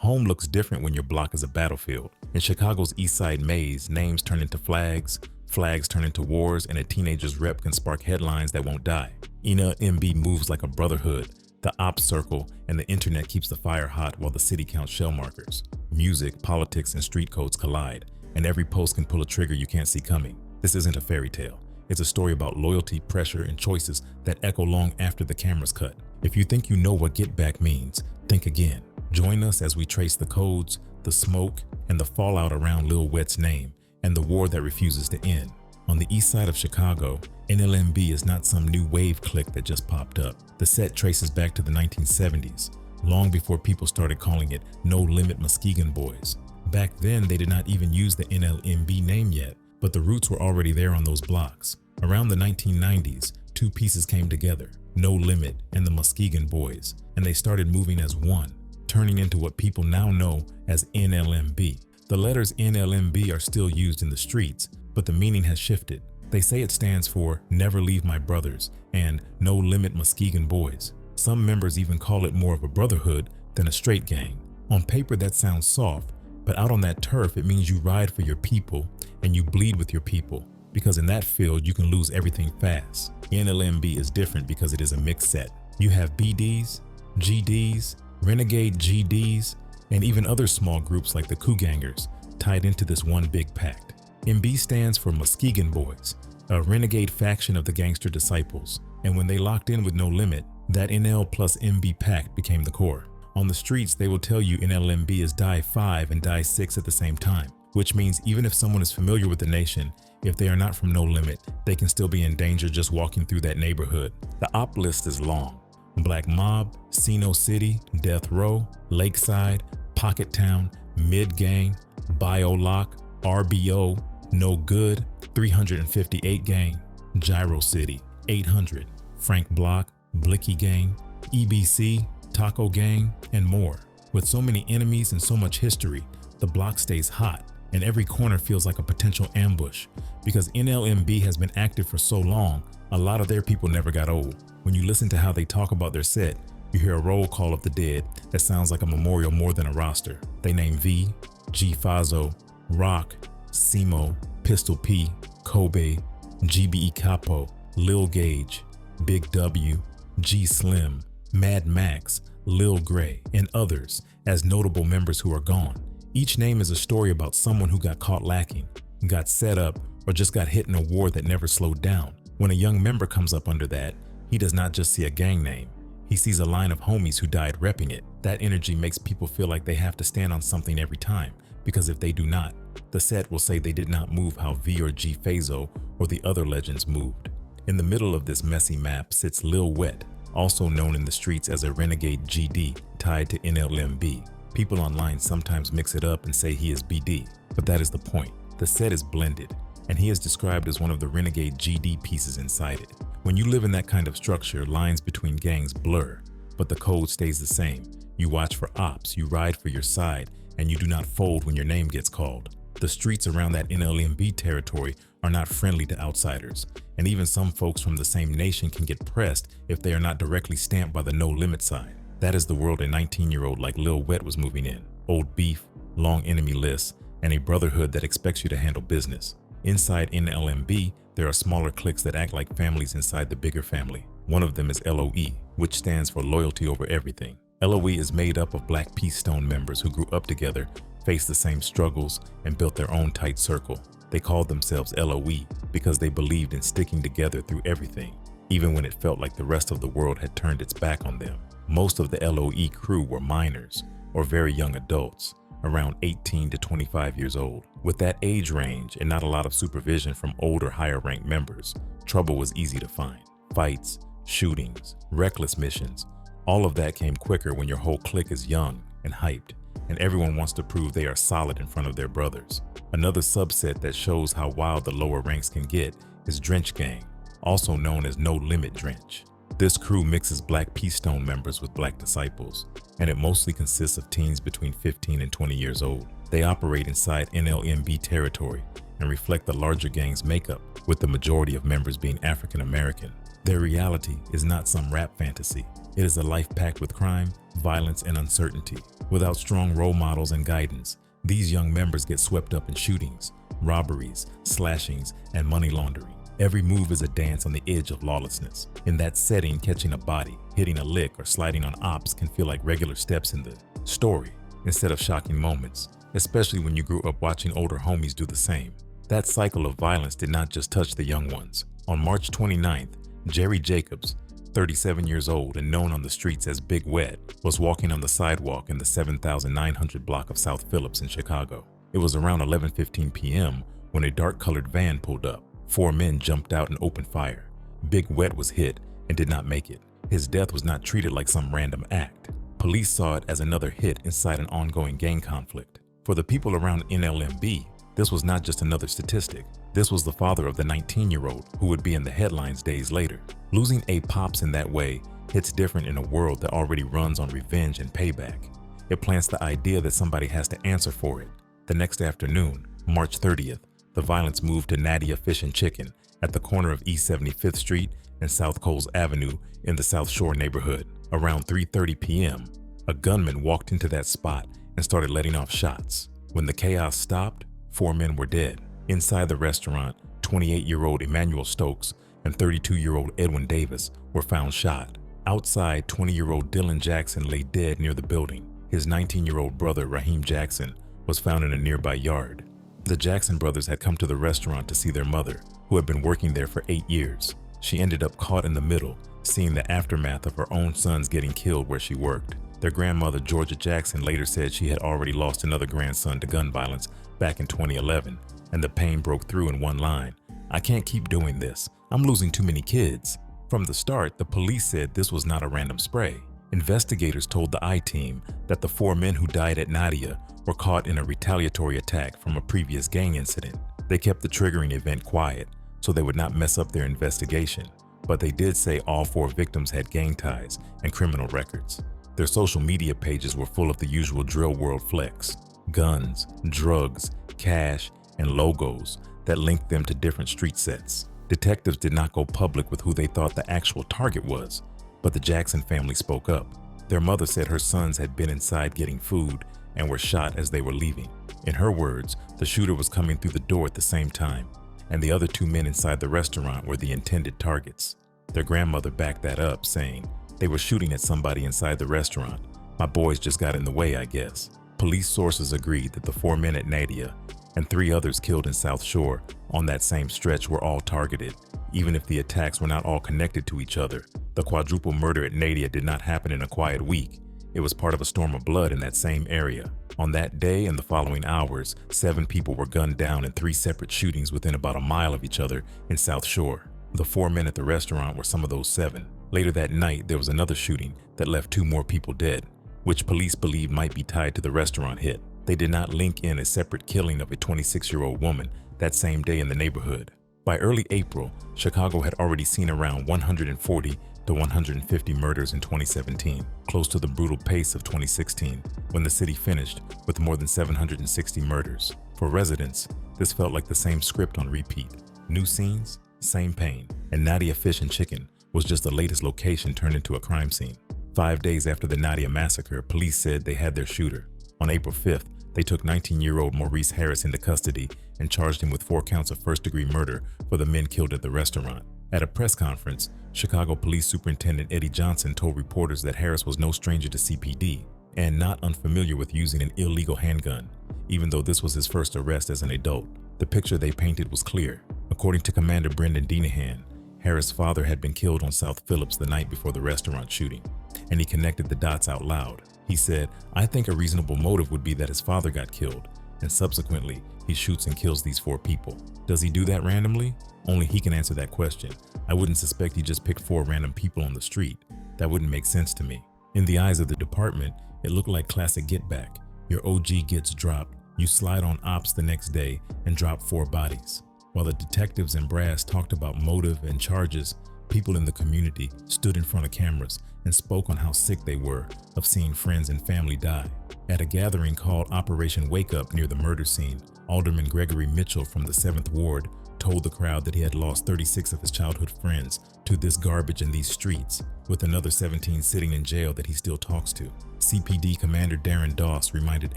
Home looks different when your block is a battlefield. In Chicago's East Side maze, names turn into flags, flags turn into wars, and a teenager's rep can spark headlines that won't die. NLMB moves like a brotherhood. The ops circle and the internet keeps the fire hot while the city counts shell markers. Music, politics, and street codes collide, and every post can pull a trigger you can't see coming. This isn't a fairy tale. It's a story about loyalty, pressure, and choices that echo long after the camera's cut. If you think you know what get back means, think again. Join us as we trace the codes, the smoke, and the fallout around Lil Wet's name, and the war that refuses to end. On the east side of Chicago, NLMB is not some new wave clique that just popped up. The set traces back to the 1970s, long before people started calling it No Limit Muskegon Boys. Back then, they did not even use the NLMB name yet, but the roots were already there on those blocks. Around the 1990s, two pieces came together, No Limit and the Muskegon Boys, and they started moving as one, turning into what people now know as NLMB. The letters NLMB are still used in the streets, but the meaning has shifted. They say it stands for Never Leave My Brothers and No Limit Muskegon Boys. Some members even call it more of a brotherhood than a straight gang. On paper that sounds soft, but out on that turf it means you ride for your people and you bleed with your people, because in that field you can lose everything fast. NLMB is different because it is a mixed set. You have BDs, GDs, Renegade GDs, and even other small groups like the Coup Gangers tied into this one big pact. MB stands for Muskegon Boys, a renegade faction of the Gangster Disciples, and when they locked in with No Limit, that NL plus MB pact became the core. On the streets, they will tell you NLMB is Die 5 and Die 6 at the same time, which means even if someone is familiar with the nation, if they are not from No Limit, they can still be in danger just walking through that neighborhood. The op list is long. Black Mob, Sino City, Death Row, Lakeside, Pocket Town, Mid Gang, Biolock, RBO, No Good, 358 Gang, Gyro City, 800, Frank Block, Blicky Gang, EBC, Taco Gang, and more. With so many enemies and so much history, the block stays hot, and every corner feels like a potential ambush. Because NLMB has been active for so long, a lot of their people never got old. When you listen to how they talk about their set, you hear a roll call of the dead that sounds like a memorial more than a roster. They name V, G Fazo, Rock, Simo, Pistol P, Kobe, GBE Capo, Lil Gage, Big W, G Slim, Mad Max, Lil Gray, and others as notable members who are gone. Each name is a story about someone who got caught lacking, got set up, or just got hit in a war that never slowed down. When a young member comes up under that, he does not just see a gang name. He sees a line of homies who died repping it. That energy makes people feel like they have to stand on something every time, because if they do not, the set will say they did not move how V or G Fazo or the other legends moved. In the middle of this messy map sits Lil Wet, also known in the streets as a renegade GD tied to NLMB. People online sometimes mix it up and say he is BD, but that is the point. The set is blended, and he is described as one of the renegade GD pieces inside it. When you live in that kind of structure, lines between gangs blur, but the code stays the same. You watch for ops, you ride for your side, and you do not fold when your name gets called. The streets around that NLMB territory are not friendly to outsiders, and even some folks from the same nation can get pressed if they are not directly stamped by the No Limit side. That is the world a 19-year-old like Lil Wet was moving in. Old beef, long enemy lists, and a brotherhood that expects you to handle business. Inside NLMB, there are smaller cliques that act like families inside the bigger family. One of them is LOE, which stands for Loyalty Over Everything. LOE is made up of Black Peace Stone members who grew up together, faced the same struggles, and built their own tight circle. They called themselves LOE because they believed in sticking together through everything, even when it felt like the rest of the world had turned its back on them. Most of the LOE crew were minors or very young adults, around 18 to 25 years old. With that age range and not a lot of supervision from older, higher-ranked members, trouble was easy to find. Fights, shootings, reckless missions, all of that came quicker when your whole clique is young and hyped, and everyone wants to prove they are solid in front of their brothers. Another subset that shows how wild the lower ranks can get is Drench Gang, also known as No Limit Drench. This crew mixes Black Peace Stone members with Black disciples, and it mostly consists of teens between 15 and 20 years old. They operate inside NLMB territory and reflect the larger gang's makeup, with the majority of members being African American. Their reality is not some rap fantasy. It is a life packed with crime, violence, and uncertainty. Without strong role models and guidance, these young members get swept up in shootings, robberies, slashings, and money laundering. Every move is a dance on the edge of lawlessness. In that setting, catching a body, hitting a lick, or sliding on ops can feel like regular steps in the story instead of shocking moments, especially when you grew up watching older homies do the same. That cycle of violence did not just touch the young ones. On March 29th, Jerry Jacobs, 37 years old and known on the streets as Big Wet, was walking on the sidewalk in the 7900 block of South Phillips in Chicago. It was around 11:15 p.m. when a dark-colored van pulled up. 4 men jumped out and opened fire. Big Wet was hit and did not make it. His death was not treated like some random act. Police saw it as another hit inside an ongoing gang conflict. For the people around NLMB, this was not just another statistic. This was the father of the 19-year-old who would be in the headlines days later. Losing a pops in that way hits different in a world that already runs on revenge and payback. It plants the idea that somebody has to answer for it. The next afternoon, March 30th, the violence moved to Nadia Fish and Chicken at the corner of East 75th Street and South Coles Avenue in the South Shore neighborhood. Around 3:30 p.m., a gunman walked into that spot and started letting off shots. When the chaos stopped, 4 men were dead. Inside the restaurant, 28-year-old Emmanuel Stokes and 32-year-old Edwin Davis were found shot. Outside, 20-year-old Dylan Jackson lay dead near the building. His 19-year-old brother, Raheem Jackson, was found in a nearby yard. The Jackson brothers had come to the restaurant to see their mother, who had been working there for 8 years. She ended up caught in the middle, seeing the aftermath of her own sons getting killed where she worked. Their grandmother, Georgia Jackson, later said she had already lost another grandson to gun violence back in 2011, and the pain broke through in one line: "I can't keep doing this. I'm losing too many kids." From the start, the police said this was not a random spray. Investigators told the I-Team that the 4 men who died at Nadia were caught in a retaliatory attack from a previous gang incident. They kept the triggering event quiet so they would not mess up their investigation, but they did say all 4 victims had gang ties and criminal records. Their social media pages were full of the usual drill world flex: guns, drugs, cash, and logos that linked them to different street sets. Detectives did not go public with who they thought the actual target was, but the Jackson family spoke up. Their mother said her sons had been inside getting food and were shot as they were leaving. In her words, the shooter was coming through the door at the same time, and the other 2 men inside the restaurant were the intended targets. Their grandmother backed that up, saying, "They were shooting at somebody inside the restaurant. My boys just got in the way, I guess." Police sources agreed that the 4 men at Nadia and 3 others killed in South Shore on that same stretch were all targeted, even if the attacks were not all connected to each other. The quadruple murder at Nadia did not happen in a quiet week. It was part of a storm of blood in that same area. On that day and the following hours, 7 people were gunned down in 3 separate shootings within about a mile of each other in South Shore. The 4 men at the restaurant were some of those 7. Later that night, there was another shooting that left 2 more people dead, which police believe might be tied to the restaurant hit. They did not link in a separate killing of a 26-year-old woman that same day in the neighborhood. By early April, Chicago had already seen around 140 to 150 murders in 2017, close to the brutal pace of 2016, when the city finished with more than 760 murders. For residents, this felt like the same script on repeat. New scenes, same pain, and Nadia Fish and Chicken was just the latest location turned into a crime scene. 5 days after the Nadia Massacre, police said they had their shooter. On April 5th, they took 19-year-old Maurice Harris into custody and charged him with 4 counts of first-degree murder for the men killed at the restaurant. At a press conference, Chicago Police Superintendent Eddie Johnson told reporters that Harris was no stranger to CPD and not unfamiliar with using an illegal handgun, even though this was his first arrest as an adult. The picture they painted was clear. According to Commander Brendan Denahan, Harris' father had been killed on South Phillips the night before the restaurant shooting, and he connected the dots out loud. He said, "I think a reasonable motive would be that his father got killed, and subsequently, he shoots and kills these 4 people. Does he do that randomly? Only he can answer that question. I wouldn't suspect he just picked 4 random people on the street. That wouldn't make sense to me." In the eyes of the department, it looked like classic get back. Your OG gets dropped, you slide on ops the next day and drop 4 bodies. While the detectives and brass talked about motive and charges, people in the community stood in front of cameras and spoke on how sick they were of seeing friends and family die. At a gathering called Operation Wake Up near the murder scene, Alderman Gregory Mitchell from the 7th Ward told the crowd that he had lost 36 of his childhood friends to this garbage in these streets, with another 17 sitting in jail that he still talks to. CPD Commander Darren Doss reminded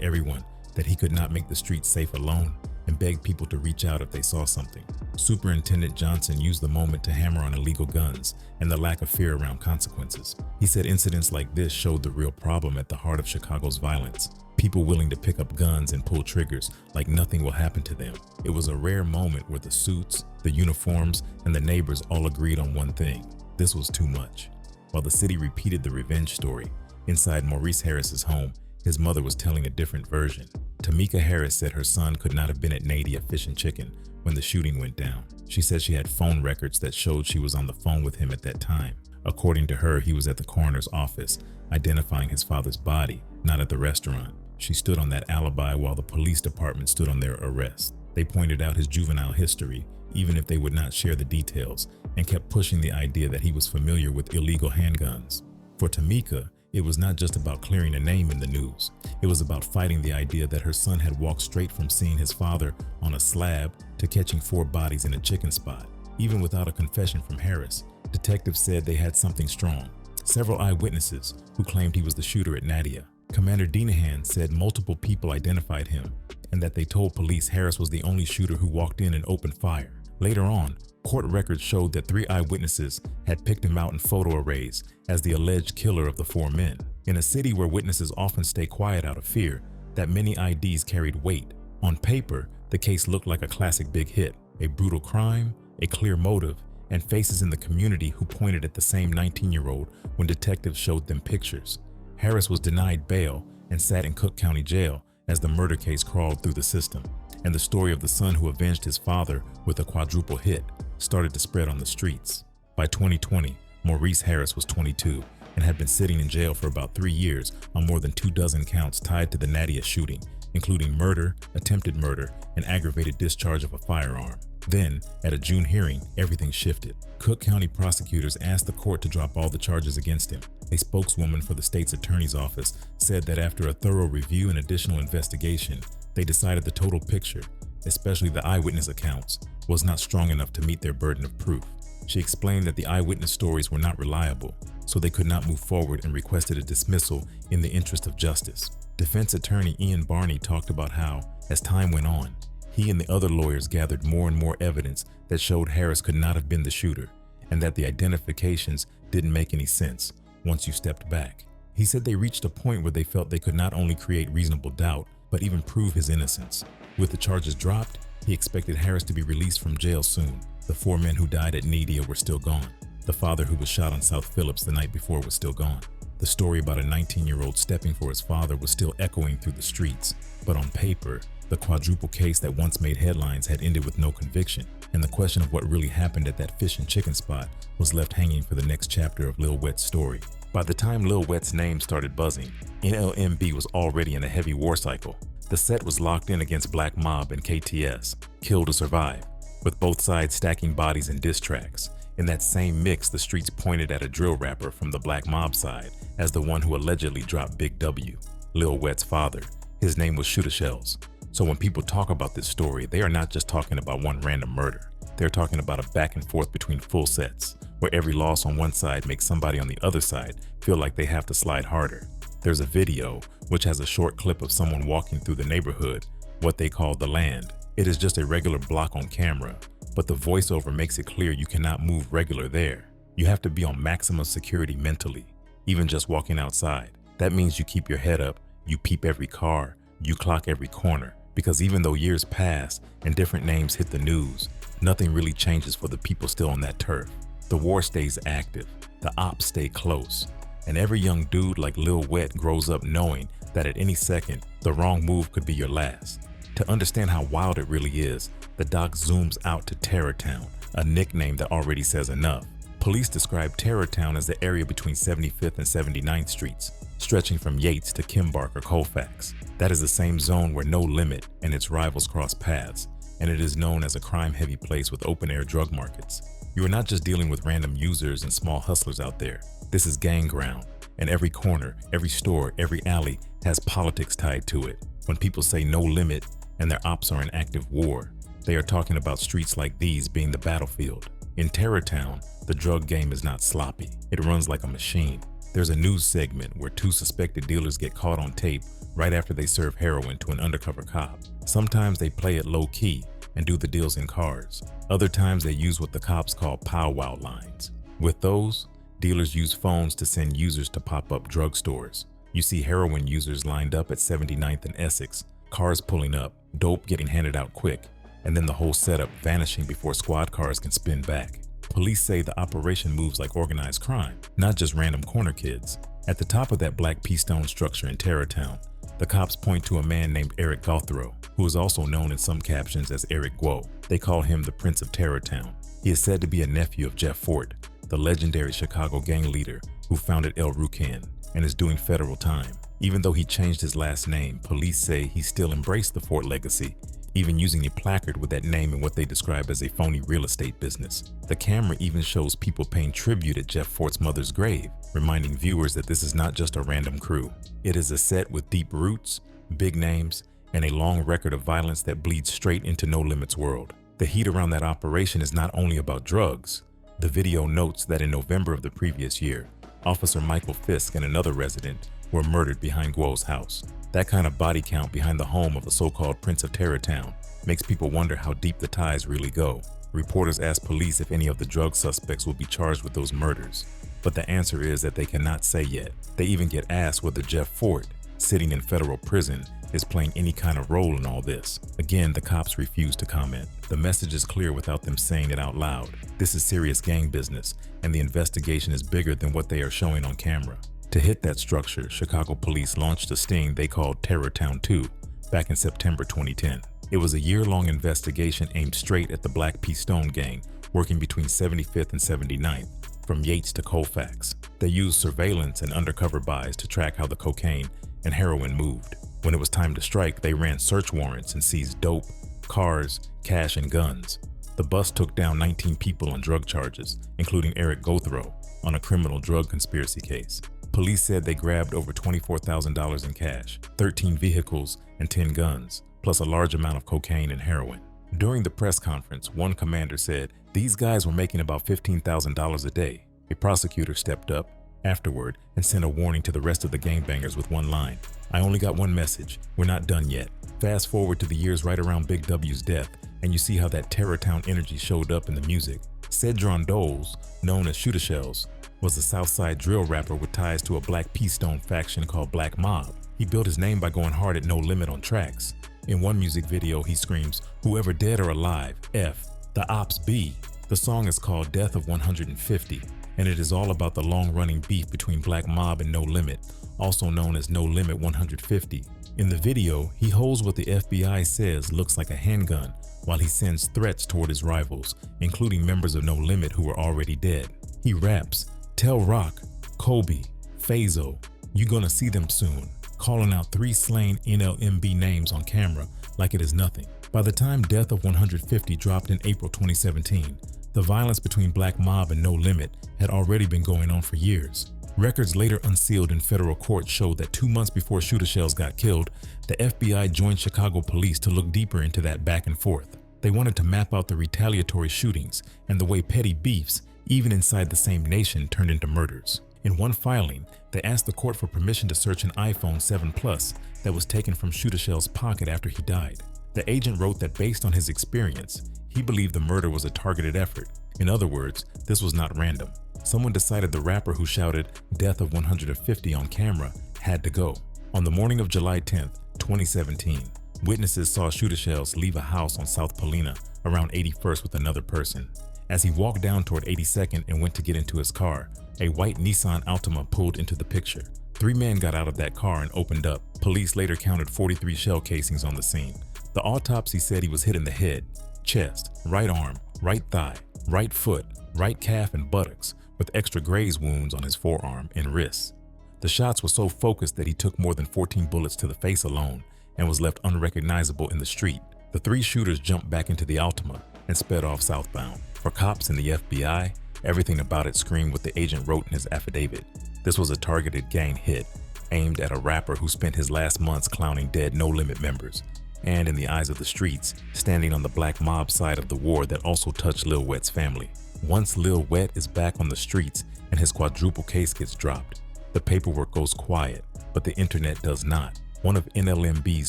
everyone that he could not make the streets safe alone and begged people to reach out if they saw something. Superintendent Johnson used the moment to hammer on illegal guns and the lack of fear around consequences. He said incidents like this showed the real problem at the heart of Chicago's violence. People willing to pick up guns and pull triggers like nothing will happen to them. It was a rare moment where the suits, the uniforms, and the neighbors all agreed on one thing. This was too much. While the city repeated the revenge story, inside Maurice Harris's home, his mother was telling a different version. Tamika Harris said her son could not have been at Nadia Fish and Chicken when the shooting went down. She said she had phone records that showed she was on the phone with him at that time. According to her, he was at the coroner's office, identifying his father's body, not at the restaurant. She stood on that alibi while the police department stood on their arrest. They pointed out his juvenile history, even if they would not share the details, and kept pushing the idea that he was familiar with illegal handguns. For Tamika, it was not just about clearing a name in the news. It was about fighting the idea that her son had walked straight from seeing his father on a slab to catching 4 bodies in a chicken spot. Even without a confession from Harris, detectives said they had something strong. Several eyewitnesses who claimed he was the shooter at Nadia. Commander Denahan said multiple people identified him and that they told police Harris was the only shooter who walked in and opened fire. Later on, court records showed that 3 eyewitnesses had picked him out in photo arrays as the alleged killer of the 4 men. In a city where witnesses often stay quiet out of fear, that many IDs carried weight. On paper, the case looked like a classic big hit, a brutal crime, a clear motive, and faces in the community who pointed at the same 19-year-old when detectives showed them pictures. Harris was denied bail and sat in Cook County Jail as the murder case crawled through the system, and the story of the son who avenged his father with a quadruple hit started to spread on the streets. By 2020, Maurice Harris was 22 and had been sitting in jail for about 3 years on more than 24 counts tied to the Nadia shooting, including murder, attempted murder, and aggravated discharge of a firearm. Then, at a June hearing, everything shifted. Cook County prosecutors asked the court to drop all the charges against him. A spokeswoman for the state's attorney's office said that after a thorough review and additional investigation, they decided the total picture, especially the eyewitness accounts, was not strong enough to meet their burden of proof. She explained that the eyewitness stories were not reliable, so they could not move forward and requested a dismissal in the interest of justice. Defense attorney Ian Barney talked about how, as time went on, he and the other lawyers gathered more and more evidence that showed Harris could not have been the shooter, and that the identifications didn't make any sense once you stepped back. He said they reached a point where they felt they could not only create reasonable doubt, but even prove his innocence. With the charges dropped, he expected Harris to be released from jail soon. The 4 men who died at Nadia were still gone. The father who was shot on South Phillips the night before was still gone. The story about a 19-year-old stepping for his father was still echoing through the streets, but on paper, the quadruple case that once made headlines had ended with no conviction, and the question of what really happened at that fish and chicken spot was left hanging for the next chapter of Lil Wet's story. By the time Lil Wet's name started buzzing, NLMB was already in a heavy war cycle. The set was locked in against Black Mob and KTS, Kill to Survive, with both sides stacking bodies and diss tracks. In that same mix, the streets pointed at a drill rapper from the Black Mob side as the one who allegedly dropped Big W, Lil Wet's father. His name was Shooter Shells. So when people talk about this story, they are not just talking about one random murder. They're talking about a back and forth between full sets, where every loss on one side makes somebody on the other side feel like they have to slide harder. There's a video which has a short clip of someone walking through the neighborhood, what they call the land. It is just a regular block on camera, but the voiceover makes it clear you cannot move regular there. You have to be on maximum security mentally, even just walking outside. That means you keep your head up, you peep every car, you clock every corner, because even though years pass and different names hit the news, nothing really changes for the people still on that turf. The war stays active, the ops stay close, and every young dude like Lil Wet grows up knowing that at any second, the wrong move could be your last. To understand how wild it really is, the doc zooms out to Terror Town, a nickname that already says enough. Police describe Terror Town as the area between 75th and 79th Streets, stretching from Yates to Kimbark or Colfax. That is the same zone where No Limit and its rivals cross paths, and it is known as a crime-heavy place with open-air drug markets. You are not just dealing with random users and small hustlers out there. This is gang ground, and every corner, every store, every alley has politics tied to it. When people say no limit and their ops are in active war, They are talking about streets like these being the battlefield. In Terror Town, the drug game is not sloppy. It runs like a machine. There's a news segment where 2 suspected dealers get caught on tape right after they serve heroin to an undercover cop. Sometimes they play it low-key and do the deals in cars. Other times they use what the cops call powwow lines. With those, dealers use phones to send users to pop-up drugstores. You see heroin users lined up at 79th and Essex, cars pulling up, dope getting handed out quick, and then the whole setup vanishing before squad cars can spin back. Police say the operation moves like organized crime, not just random corner kids. At the top of that black pea-stone structure in Terror Town, the cops point to a man named Eric Gothrow, who is also known in some captions as Eric Guo. They call him the Prince of Terror Town. He is said to be a nephew of Jeff Fort, the legendary Chicago gang leader who founded El Rucan, and is doing federal time. Even though he changed his last name, police say he still embraced the Fort legacy, even using a placard with that name in what they describe as a phony real estate business. The camera even shows people paying tribute at Jeff Fort's mother's grave, reminding viewers that this is not just a random crew. It is a set with deep roots, big names, and a long record of violence that bleeds straight into No Limit's world. The heat around that operation is not only about drugs. The video notes that in November of the previous year, Officer Michael Fisk and another resident were murdered behind Guo's house. That kind of body count behind the home of the so-called Prince of Terror Town makes people wonder how deep the ties really go. Reporters asked police if any of the drug suspects will be charged with those murders, but the answer is that they cannot say yet. They even get asked whether Jeff Fort, sitting in federal prison, is playing any kind of role in all this. Again, the cops refuse to comment. The message is clear without them saying it out loud. This is serious gang business, and the investigation is bigger than what they are showing on camera. To hit that structure, Chicago police launched a sting they called Terror Town 2 back in September 2010. It was a year-long investigation aimed straight at the Black Pea Stone gang, working between 75th and 79th, from Yates to Colfax. They used surveillance and undercover buys to track how the cocaine and heroin moved. When it was time to strike, they ran search warrants and seized dope, cars, cash, and guns. The bust took down 19 people on drug charges, including Eric Gothrow, on a criminal drug conspiracy case. Police said they grabbed over $24,000 in cash, 13 vehicles, and 10 guns, plus a large amount of cocaine and heroin. During the press conference, one commander said these guys were making about $15,000 a day. A prosecutor stepped up afterward and sent a warning to the rest of the gangbangers with one line: "I only got one message. We're not done yet." Fast forward to the years right around Big W's death, and you see how that Terror Town energy showed up in the music. Cedron Doles, known as Shooter Shells, was a Southside drill rapper with ties to a Black Pea Stone faction called Black Mob. He built his name by going hard at No Limit on tracks. In one music video, he screams, "Whoever dead or alive, F, the opps B." The song is called Death of 150, and it is all about the long-running beef between Black Mob and No Limit, also known as No Limit 150. In the video, he holds what the FBI says looks like a handgun while he sends threats toward his rivals, including members of No Limit who are already dead. He raps, "Tell Rock, Kobe, Fazo, you gonna see them soon," calling out 3 slain NLMB names on camera like it is nothing. By the time Death of 150 dropped in April 2017, the violence between Black Mob and No Limit had already been going on for years. Records later unsealed in federal court showed that 2 months before Shooter Shells got killed, the FBI joined Chicago police to look deeper into that back and forth. They wanted to map out the retaliatory shootings and the way petty beefs, even inside the same nation, turned into murders. In one filing, they asked the court for permission to search an iPhone 7 Plus that was taken from Shooter Shells' pocket after he died. The agent wrote that based on his experience, he believed the murder was a targeted effort. In other words, this was not random. Someone decided the rapper who shouted "Death of 150" on camera had to go. On the morning of July 10th, 2017, witnesses saw Shooter Shells leave a house on South Paulina around 81st with another person. As he walked down toward 82nd and went to get into his car, a white Nissan Altima pulled into the picture. 3 men got out of that car and opened up. Police later counted 43 shell casings on the scene. The autopsy said he was hit in the head, chest, right arm, right thigh, right foot, right calf, and buttocks, with extra graze wounds on his forearm and wrists. The shots were so focused that he took more than 14 bullets to the face alone and was left unrecognizable in the street. The 3 shooters jumped back into the Altima and sped off southbound. For cops and the FBI, everything about it screamed what the agent wrote in his affidavit. This was a targeted gang hit aimed at a rapper who spent his last months clowning dead No Limit members. and in the eyes of the streets, standing on the black mob side of the war that also touched Lil Wet's family. Once Lil Wet is back on the streets and his quadruple case gets dropped, the paperwork goes quiet, but the internet does not. One of NLMB's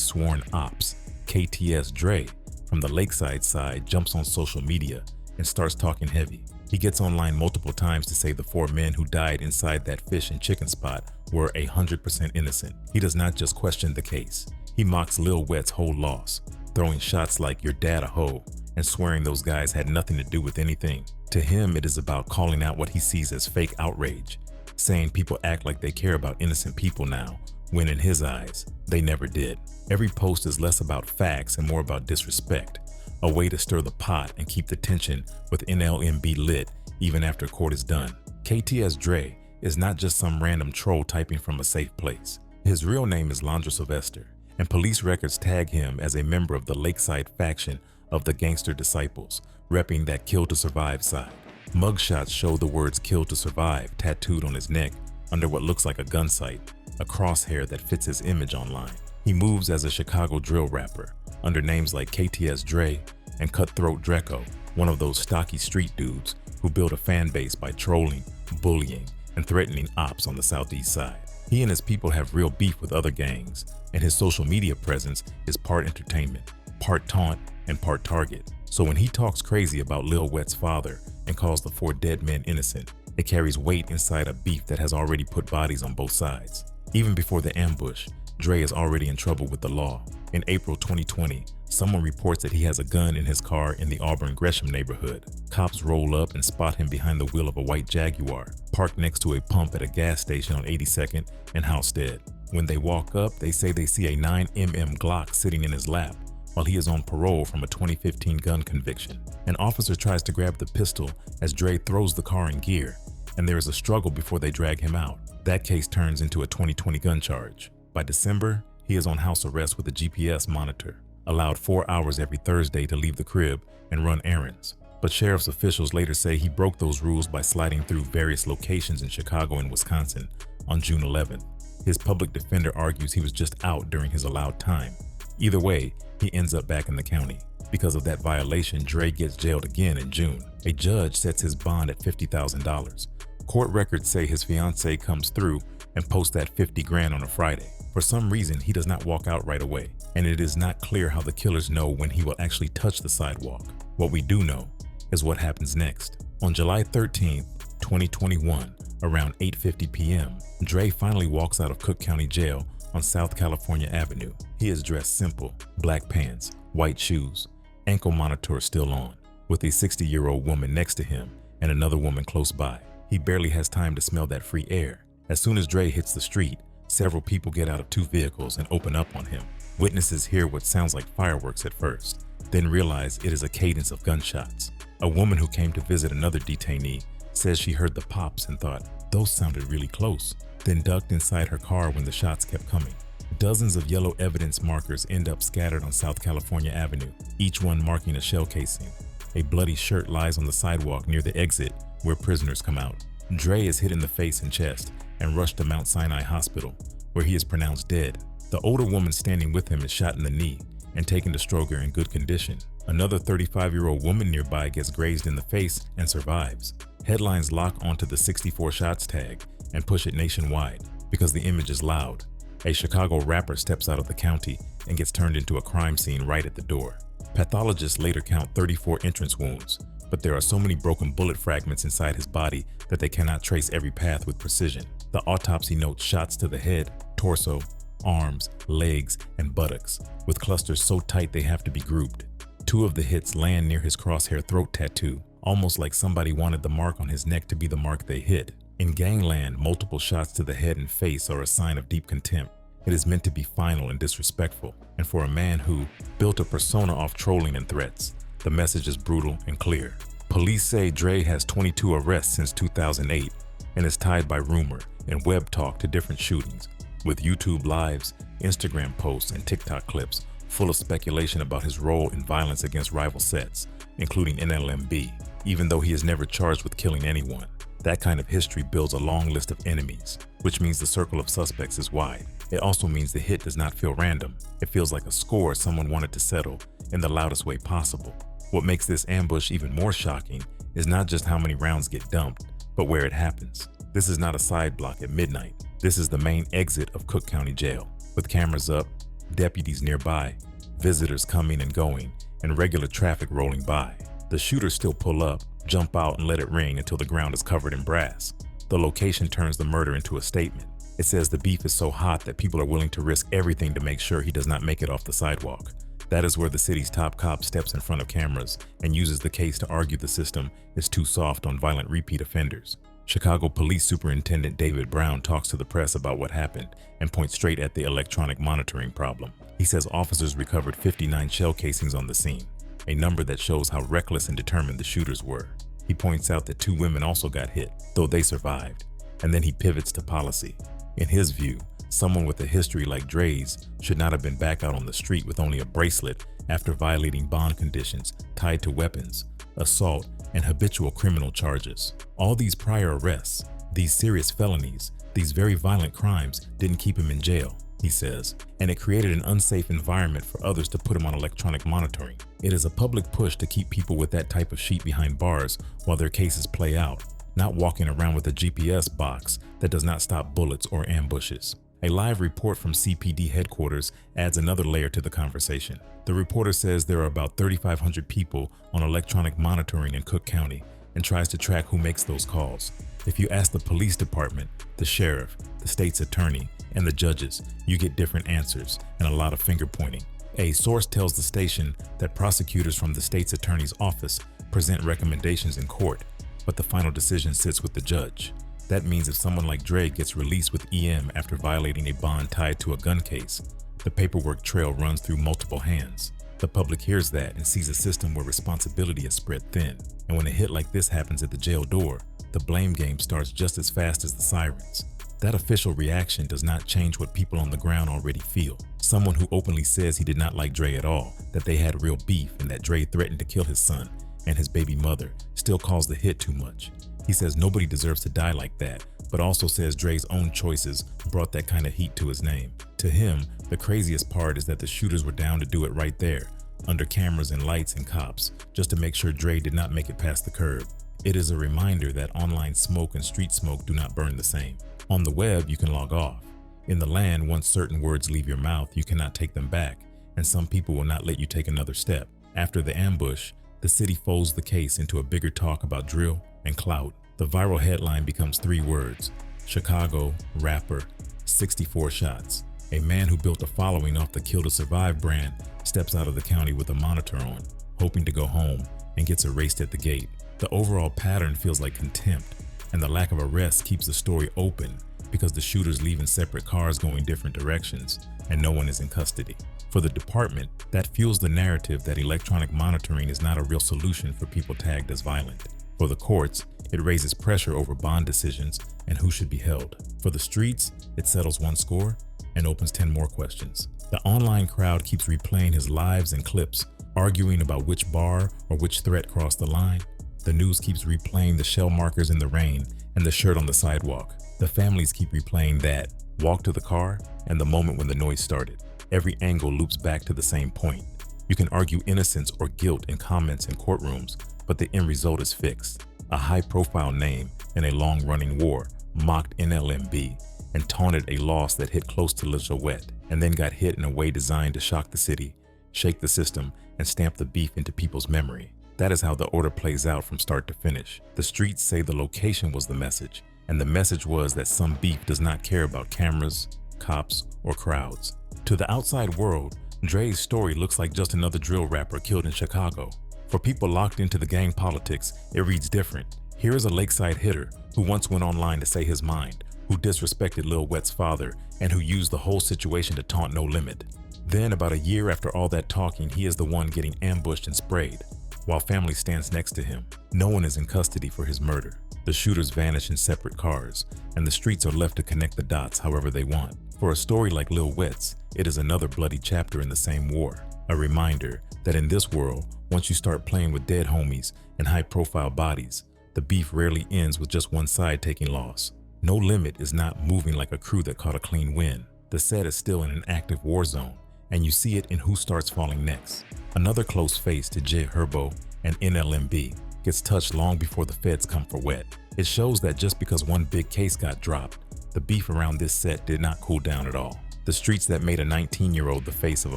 sworn ops, KTS Dre, from the Lakeside side, jumps on social media and starts talking heavy. He gets online multiple times to say the 4 men who died inside that fish and chicken spot were 100% innocent. He does not just question the case. He mocks Lil Wet's whole loss, throwing shots like "your dad a hoe" and swearing those guys had nothing to do with anything. To him, it is about calling out what he sees as fake outrage, saying people act like they care about innocent people now, when in his eyes, they never did. Every post is less about facts and more about disrespect, a way to stir the pot and keep the tension with NLMB lit even after court is done. KTS Dre is not just some random troll typing from a safe place. His real name is Londra Sylvester, and police records tag him as a member of the Lakeside faction of the Gangster Disciples, repping that Kill to Survive side. Mugshots show the words "Kill to Survive" tattooed on his neck under what looks like a gun sight, a crosshair that fits his image online. He moves as a Chicago drill rapper under names like KTS Dre and Cutthroat Dreco, one of those stocky street dudes who build a fan base by trolling, bullying, and threatening ops on the southeast side. He and his people have real beef with other gangs, and his social media presence is part entertainment, part taunt, and part target. So when he talks crazy about Lil Wet's father and calls the 4 dead men innocent, it carries weight inside a beef that has already put bodies on both sides. Even before the ambush, Dre is already in trouble with the law. In April 2020, someone reports that he has a gun in his car in the Auburn-Gresham neighborhood. Cops roll up and spot him behind the wheel of a white Jaguar, parked next to a pump at a gas station on 82nd and Halstead. When they walk up, they say they see a 9mm Glock sitting in his lap while he is on parole from a 2015 gun conviction. An officer tries to grab the pistol as Dre throws the car in gear, and there is a struggle before they drag him out. That case turns into a 2020 gun charge. By December, he is on house arrest with a GPS monitor, allowed 4 hours every Thursday to leave the crib and run errands. But sheriff's officials later say he broke those rules by sliding through various locations in Chicago and Wisconsin on June 11th. His public defender argues he was just out during his allowed time. Either way, he ends up back in the county. Because of that violation, Dre gets jailed again in June. A judge sets his bond at $50,000. Court records say his fiancée comes through and posts that 50 grand on a Friday. For some reason, he does not walk out right away, and it is not clear how the killers know when he will actually touch the sidewalk. What we do know is what happens next. On July 13th, 2021, around 8:50 p.m., Dre finally walks out of Cook County Jail on South California Avenue. He is dressed simple, black pants, white shoes, ankle monitor still on, with a 60-year-old woman next to him and another woman close by. He barely has time to smell that free air. As soon as Dre hits the street, several people get out of 2 vehicles and open up on him. Witnesses hear what sounds like fireworks at first, then realize it is a cadence of gunshots. A woman who came to visit another detainee says she heard the pops and thought, "Those sounded really close," then ducked inside her car when the shots kept coming. Dozens of yellow evidence markers end up scattered on South California Avenue, each one marking a shell casing. A bloody shirt lies on the sidewalk near the exit where prisoners come out. Dre is hit in the face and chest and rushed to Mount Sinai Hospital, where he is pronounced dead. The older woman standing with him is shot in the knee and taken to Stroger in good condition. Another 35-year-old woman nearby gets grazed in the face and survives. Headlines lock onto the 64 shots tag and push it nationwide because the image is loud. A Chicago rapper steps out of the county and gets turned into a crime scene right at the door. Pathologists later count 34 entrance wounds, but there are so many broken bullet fragments inside his body that they cannot trace every path with precision. The autopsy notes shots to the head, torso, arms, legs, and buttocks, with clusters so tight they have to be grouped. 2 of the hits land near his crosshair throat tattoo, almost like somebody wanted the mark on his neck to be the mark they hit. In gangland, multiple shots to the head and face are a sign of deep contempt. It is meant to be final and disrespectful, and for a man who built a persona off trolling and threats, the message is brutal and clear. Police say Dre has 22 arrests since 2008 and is tied by rumor and web talk to different shootings, with YouTube lives, Instagram posts, and TikTok clips full of speculation about his role in violence against rival sets, including NLMB, even though he is never charged with killing anyone. That kind of history builds a long list of enemies, which means the circle of suspects is wide. It also means the hit does not feel random. It feels like a score someone wanted to settle in the loudest way possible. What makes this ambush even more shocking is not just how many rounds get dumped, but where it happens. This is not a side block at midnight. This is the main exit of Cook County Jail, with cameras up, deputies nearby, visitors coming and going, and regular traffic rolling by. The shooters still pull up, jump out, and let it ring until the ground is covered in brass. The location turns the murder into a statement. It says the beef is so hot that people are willing to risk everything to make sure he does not make it off the sidewalk. That is where the city's top cop steps in front of cameras and uses the case to argue the system is too soft on violent repeat offenders. Chicago Police Superintendent David Brown talks to the press about what happened and points straight at the electronic monitoring problem. He says officers recovered 59 shell casings on the scene, a number that shows how reckless and determined the shooters were. He points out that 2 women also got hit, though they survived, and then he pivots to policy. In his view, someone with a history like Dre's should not have been back out on the street with only a bracelet after violating bond conditions tied to weapons, assault, and habitual criminal charges. All these prior arrests, these serious felonies, these very violent crimes didn't keep him in jail, he says, and it created an unsafe environment for others to put him on electronic monitoring. It is a public push to keep people with that type of sheet behind bars while their cases play out, not walking around with a GPS box that does not stop bullets or ambushes. A live report from CPD headquarters adds another layer to the conversation. The reporter says there are about 3,500 people on electronic monitoring in Cook County and tries to track who makes those calls. If you ask the police department, the sheriff, the state's attorney, and the judges, you get different answers and a lot of finger pointing. A source tells the station that prosecutors from the state's attorney's office present recommendations in court, but the final decision sits with the judge. That means if someone like Dre gets released with EM after violating a bond tied to a gun case, the paperwork trail runs through multiple hands. The public hears that and sees a system where responsibility is spread thin. And when a hit like this happens at the jail door, the blame game starts just as fast as the sirens. That official reaction does not change what people on the ground already feel. Someone who openly says he did not like Dre at all, that they had real beef and that Dre threatened to kill his son and his baby mother, still calls the hit too much. He says nobody deserves to die like that, but also says Dre's own choices brought that kind of heat to his name. To him, the craziest part is that the shooters were down to do it right there, under cameras and lights and cops, just to make sure Dre did not make it past the curb. It is a reminder that online smoke and street smoke do not burn the same. On the web, you can log off. In the land, once certain words leave your mouth, you cannot take them back, and some people will not let you take another step. After the ambush, the city folds the case into a bigger talk about drill and clout. The viral headline becomes 3 words: Chicago, rapper, 64 shots. A man who built a following off the Kill to Survive brand steps out of the county with a monitor on, hoping to go home, and gets erased at the gate. The overall pattern feels like contempt, and the lack of arrest keeps the story open because the shooters leave in separate cars going different directions, and no one is in custody. For the department, that fuels the narrative that electronic monitoring is not a real solution for people tagged as violent. For the courts, it raises pressure over bond decisions and who should be held. For the streets, it settles one score and opens 10 more questions. The online crowd keeps replaying his lives and clips, arguing about which bar or which threat crossed the line. The news keeps replaying the shell markers in the rain and the shirt on the sidewalk. The families keep replaying that walk to the car and the moment when the noise started. Every angle loops back to the same point. You can argue innocence or guilt in comments in courtrooms, but the end result is fixed. A high-profile name in a long-running war mocked NLMB and taunted a loss that hit close to Lil Wet, and then got hit in a way designed to shock the city, shake the system, and stamp the beef into people's memory. That is how the order plays out from start to finish. The streets say the location was the message, and the message was that some beef does not care about cameras, cops, or crowds. To the outside world, Dre's story looks like just another drill rapper killed in Chicago. For people locked into the gang politics, it reads different. Here is a lakeside hitter who once went online to say his mind, who disrespected Lil Wet's father, and who used the whole situation to taunt No Limit. Then, about a year after all that talking, he is the one getting ambushed and sprayed, while family stands next to him. No one is in custody for his murder. The shooters vanish in separate cars, and the streets are left to connect the dots however they want. For a story like Lil Wet's, it is another bloody chapter in the same war. A reminder that in this world, once you start playing with dead homies and high-profile bodies, the beef rarely ends with just one side taking loss. No Limit is not moving like a crew that caught a clean win. The set is still in an active war zone, and you see it in who starts falling next. Another close face to J Herbo and NLMB gets touched long before the feds come for Wet. It shows that just because one big case got dropped, the beef around this set did not cool down at all. The streets that made a 19-year-old the face of a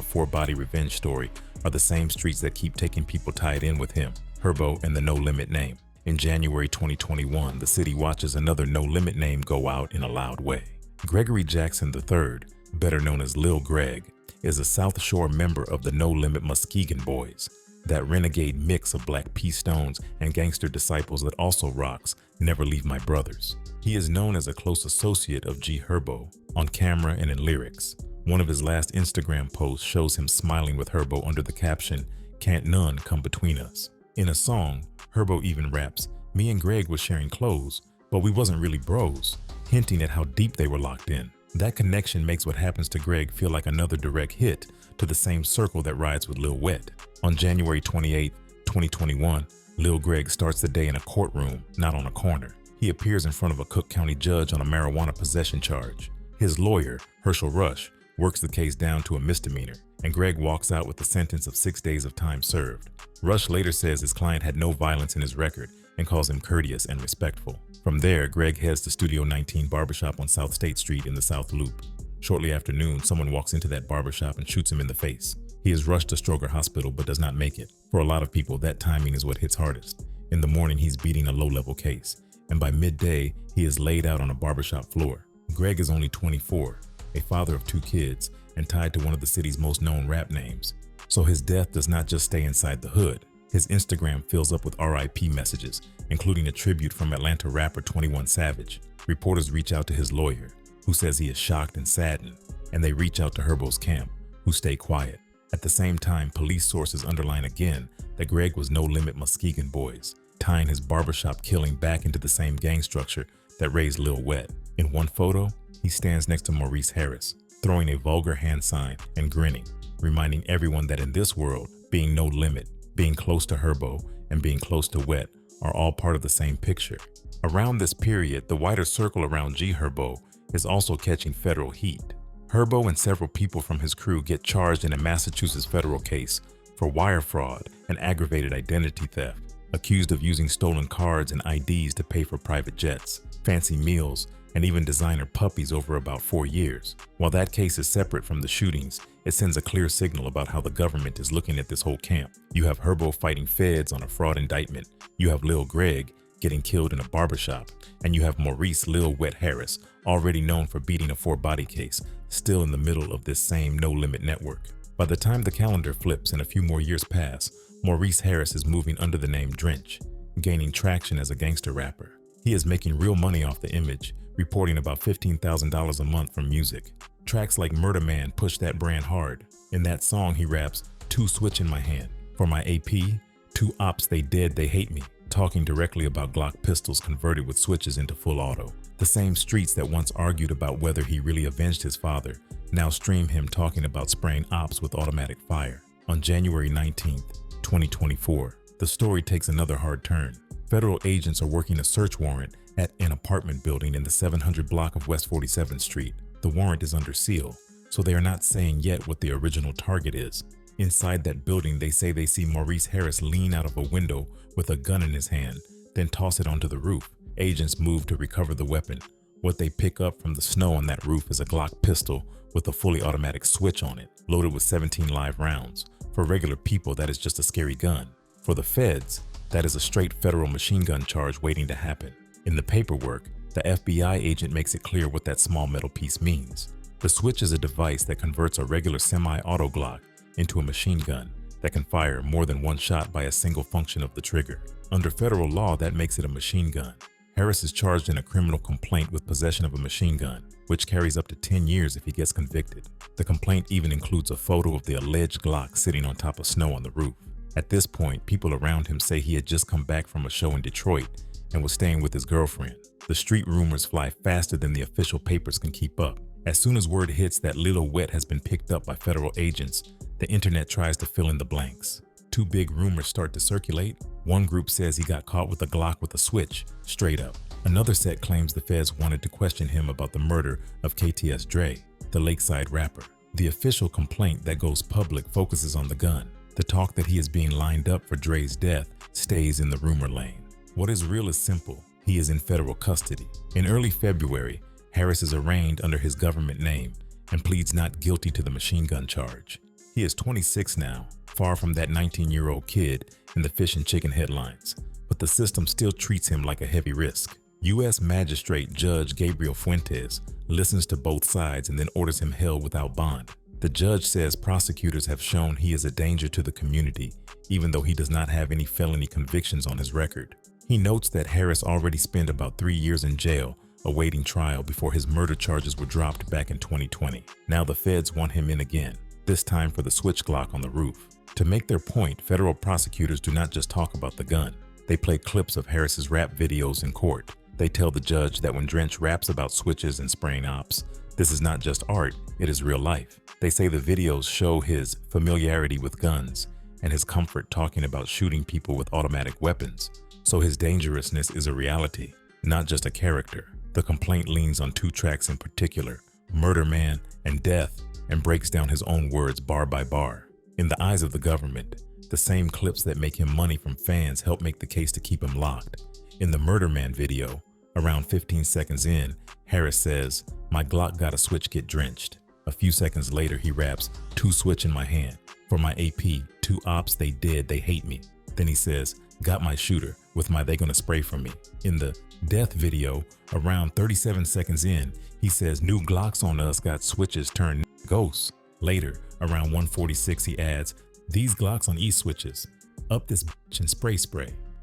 4-body revenge story are the same streets that keep taking people tied in with him, Herbo and the No Limit name. In January 2021, the city watches another No Limit name go out in a loud way. Gregory Jackson III, better known as Lil Greg, is a South Shore member of the No Limit Muskegon Boys, that renegade mix of Black P. Stones and gangster disciples that also rocks Never Leave My Brothers. He is known as a close associate of G Herbo on camera and in lyrics. One of his last Instagram posts shows him smiling with Herbo under the caption, "Can't none come between us." In a song, Herbo even raps, "Me and Greg was sharing clothes, but we wasn't really bros," hinting at how deep they were locked in. That connection makes what happens to Greg feel like another direct hit to the same circle that rides with Lil Wet. On January 28, 2021, Lil Greg starts the day in a courtroom, not on a corner. He appears in front of a Cook County judge on a marijuana possession charge. His lawyer, Herschel Rush, works the case down to a misdemeanor, and Greg walks out with a sentence of 6 days of time served. Rush later says his client had no violence in his record and calls him courteous and respectful. From there, Greg heads to Studio 19 barbershop on South State Street in the South Loop. Shortly after noon, someone walks into that barbershop and shoots him in the face. He is rushed to Stroger Hospital but does not make it. For a lot of people, that timing is what hits hardest. In the morning, he's beating a low-level case, and by midday, he is laid out on a barbershop floor. Greg is only 24, a father of 2 kids, and tied to one of the city's most known rap names. So his death does not just stay inside the hood. His Instagram fills up with RIP messages, including a tribute from Atlanta rapper 21 Savage. Reporters reach out to his lawyer, who says he is shocked and saddened, and they reach out to Herbo's camp, who stay quiet. At the same time, police sources underline again that Greg was No Limit Muskegon Boys, tying his barbershop killing back into the same gang structure that raised Lil Wet. In one photo, he stands next to Maurice Harris, throwing a vulgar hand sign and grinning, reminding everyone that in this world, being no limit, being close to Herbo, and being close to Wet are all part of the same picture. Around this period, the wider circle around G Herbo is also catching federal heat. Herbo and several people from his crew get charged in a Massachusetts federal case for wire fraud and aggravated identity theft, accused of using stolen cards and IDs to pay for private jets, fancy meals, and even designer puppies over about 4 years. While that case is separate from the shootings, it sends a clear signal about how the government is looking at this whole camp. You have Herbo fighting feds on a fraud indictment, you have Lil Greg getting killed in a barbershop, and you have Maurice Lil Wet Harris, already known for beating a 4-body case, still in the middle of this same No Limit network. By the time the calendar flips and a few more years pass, Maurice Harris is moving under the name Drench, gaining traction as a gangster rapper. He is making real money off the image, reporting about $15,000 a month from music. Tracks like Murder Man push that brand hard. In that song, he raps, "2 switch in my hand. For my AP, 2 opps they dead, they hate me," talking directly about Glock pistols converted with switches into full auto. The same streets that once argued about whether he really avenged his father now stream him talking about spraying opps with automatic fire. On January 19th, 2024, the story takes another hard turn. Federal agents are working a search warrant at an apartment building in the 700 block of West 47th Street. The warrant is under seal, so they are not saying yet what the original target is. Inside that building, they say they see Maurice Harris lean out of a window with a gun in his hand, then toss it onto the roof. Agents move to recover the weapon. What they pick up from the snow on that roof is a Glock pistol with a fully automatic switch on it, loaded with 17 live rounds. For regular people, that is just a scary gun. For the feds, that is a straight federal machine gun charge waiting to happen. In the paperwork, the FBI agent makes it clear what that small metal piece means. The switch is a device that converts a regular semi-auto Glock into a machine gun that can fire more than one shot by a single function of the trigger. Under federal law, that makes it a machine gun. Harris is charged in a criminal complaint with possession of a machine gun, which carries up to 10 years if he gets convicted. The complaint even includes a photo of the alleged Glock sitting on top of snow on the roof. At this point, people around him say he had just come back from a show in Detroit and was staying with his girlfriend. The street rumors fly faster than the official papers can keep up. As soon as word hits that Lil Wet has been picked up by federal agents, the internet tries to fill in the blanks. 2 big rumors start to circulate. One group says he got caught with a Glock with a switch, straight up. Another set claims the feds wanted to question him about the murder of KTS Dre. the Lakeside rapper. The official complaint that goes public focuses on the gun. The talk that he is being lined up for Dre's death stays in the rumor lane. What is real is simple. He is in federal custody. In early February, Harris is arraigned under his government name and pleads not guilty to the machine gun charge. He is 26 now, far from that 19-year-old kid in the fish and chicken headlines, but the system still treats him like a heavy risk. U.S. Magistrate Judge Gabriel Fuentes listens to both sides and then orders him held without bond. The judge says prosecutors have shown he is a danger to the community, even though he does not have any felony convictions on his record. He notes that Harris already spent about 3 years in jail awaiting trial before his murder charges were dropped back in 2020. Now the feds want him in again, this time for the switch Glock on the roof. To make their point, federal prosecutors do not just talk about the gun. They play clips of Harris's rap videos in court. They tell the judge that when Drench raps about switches and spraying ops, this is not just art, it is real life. They say the videos show his familiarity with guns and his comfort talking about shooting people with automatic weapons. So his dangerousness is a reality, not just a character. The complaint leans on 2 tracks in particular, Murder Man and Death, and breaks down his own words bar by bar. In the eyes of the government, the same clips that make him money from fans help make the case to keep him locked. In the Murder Man video, around 15 seconds in, Harris says, "My Glock got a switch get drenched." A few seconds later, he raps, "2 switch in my hand. For my AP, 2 ops, they dead, they hate me." Then he says, "Got my shooter, with my they gonna spray for me." In the Death video, around 37 seconds in, he says, "New Glocks on us got switches turned ghosts." Later, around 1:46, he adds, "These Glocks on E-switches. Up this bitch and spray."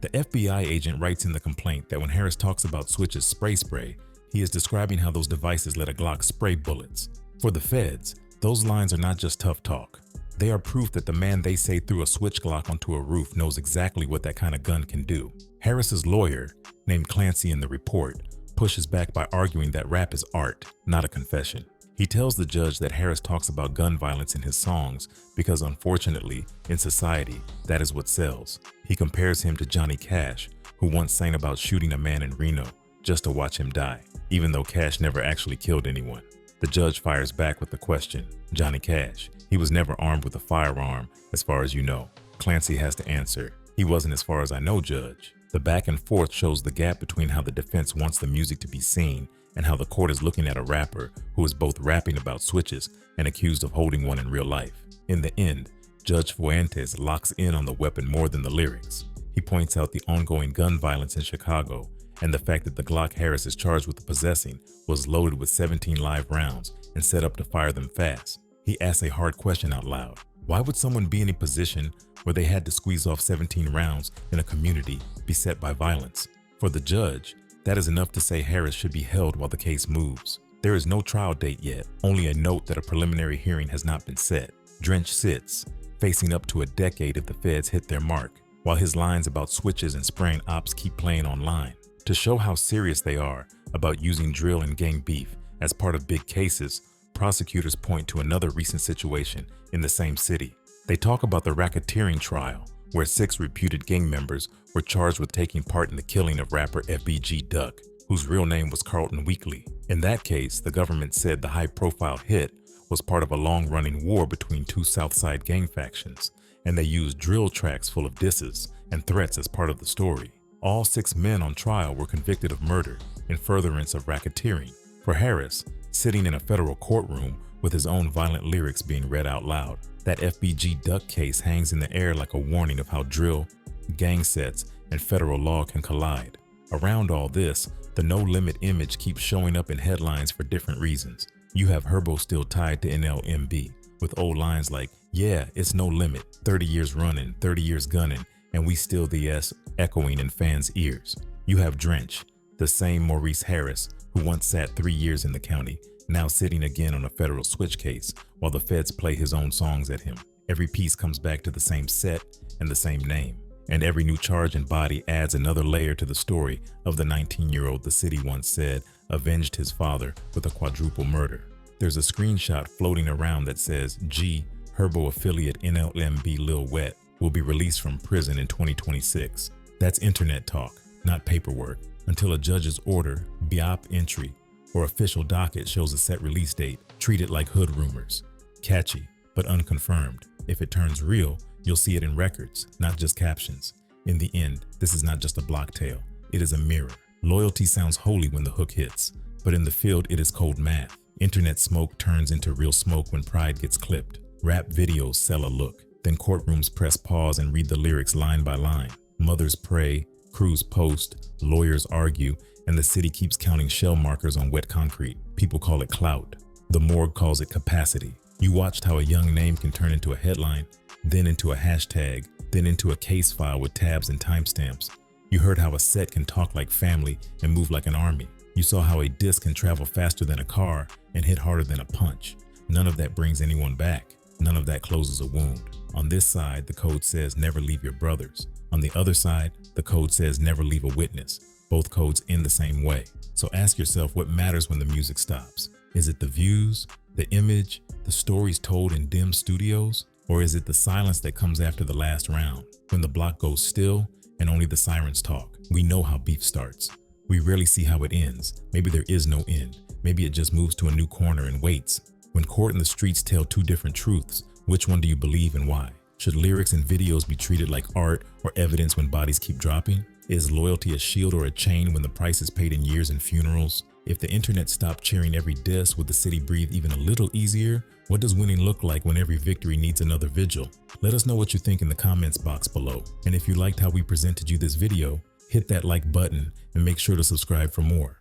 The FBI agent writes in the complaint that when Harris talks about switches spray, he is describing how those devices let a Glock spray bullets. For the feds, those lines are not just tough talk. They are proof that the man they say threw a switch Glock onto a roof knows exactly what that kind of gun can do. Harris's lawyer, named Clancy in the report, pushes back by arguing that rap is art, not a confession. He tells the judge that Harris talks about gun violence in his songs because unfortunately, in society, that is what sells. He compares him to Johnny Cash, who once sang about shooting a man in Reno just to watch him die, even though Cash never actually killed anyone. The judge fires back with the question, "Johnny Cash, he was never armed with a firearm, as far as you know." Clancy has to answer, "He wasn't as far as I know, Judge." The back and forth shows the gap between how the defense wants the music to be seen and how the court is looking at a rapper who is both rapping about switches and accused of holding one in real life. In the end, Judge Fuentes locks in on the weapon more than the lyrics. He points out the ongoing gun violence in Chicago and the fact that the Glock Harris is charged with possessing was loaded with 17 live rounds and set up to fire them fast. He asks a hard question out loud. Why would someone be in a position where they had to squeeze off 17 rounds in a community beset by violence? For the judge, that is enough to say Harris should be held while the case moves. There is no trial date yet, only a note that a preliminary hearing has not been set. Drench sits, facing up to a decade if the feds hit their mark, while his lines about switches and spraying ops keep playing online. To show how serious they are about using drill and gang beef as part of big cases, prosecutors point to another recent situation in the same city. They talk about the racketeering trial, where 6 reputed gang members were charged with taking part in the killing of rapper FBG Duck, whose real name was Carlton Weekly. In that case, the government said the high-profile hit was part of a long-running war between 2 Southside gang factions, and they used drill tracks full of disses and threats as part of the story. All 6 men on trial were convicted of murder in furtherance of racketeering. For Harris, sitting in a federal courtroom with his own violent lyrics being read out loud, that FBG Duck case hangs in the air like a warning of how drill, gang sets, and federal law can collide. Around all this, the No Limit image keeps showing up in headlines for different reasons. You have Herbo still tied to NLMB, with old lines like, "Yeah, it's no limit, 30 years running, 30 years gunning, and we still the S," echoing in fans' ears. You have Drench, the same Maurice Harris, who once sat 3 years in the county, now sitting again on a federal switch case, while the feds play his own songs at him. Every piece comes back to the same set and the same name, and every new charge and body adds another layer to the story of the 19-year-old the city once said avenged his father with a quadruple murder. There's a screenshot floating around that says, "G, Herbo affiliate NLMB Lil Wet will be released from prison in 2026. That's internet talk, not paperwork, until a judge's order, BIOP entry, or official docket shows a set release date, treat it like hood rumors. Catchy, but unconfirmed. If it turns real, you'll see it in records, not just captions. In the end, this is not just a block tale. It is a mirror. Loyalty sounds holy when the hook hits, but in the field it is cold math. Internet smoke turns into real smoke when pride gets clipped. Rap videos sell a look. Then courtrooms press pause and read the lyrics line by line. Mothers pray, crews post, lawyers argue, and the city keeps counting shell markers on wet concrete. People call it clout. The morgue calls it capacity. You watched how a young name can turn into a headline, then into a hashtag, then into a case file with tabs and timestamps. You heard how a set can talk like family and move like an army. You saw how a disc can travel faster than a car and hit harder than a punch. None of that brings anyone back. None of that closes a wound. On this side, the code says never leave your brothers. On the other side, the code says never leave a witness. Both codes end the same way. So ask yourself what matters when the music stops. Is it the views, the image, the stories told in dim studios? Or is it the silence that comes after the last round? When the block goes still and only the sirens talk. We know how beef starts. We rarely see how it ends. Maybe there is no end. Maybe it just moves to a new corner and waits. When court and the streets tell two different truths, which one do you believe and why? Should lyrics and videos be treated like art or evidence when bodies keep dropping? Is loyalty a shield or a chain when the price is paid in years and funerals? If the internet stopped cheering every diss, would the city breathe even a little easier? What does winning look like when every victory needs another vigil? Let us know what you think in the comments box below. And if you liked how we presented you this video, hit that like button and make sure to subscribe for more.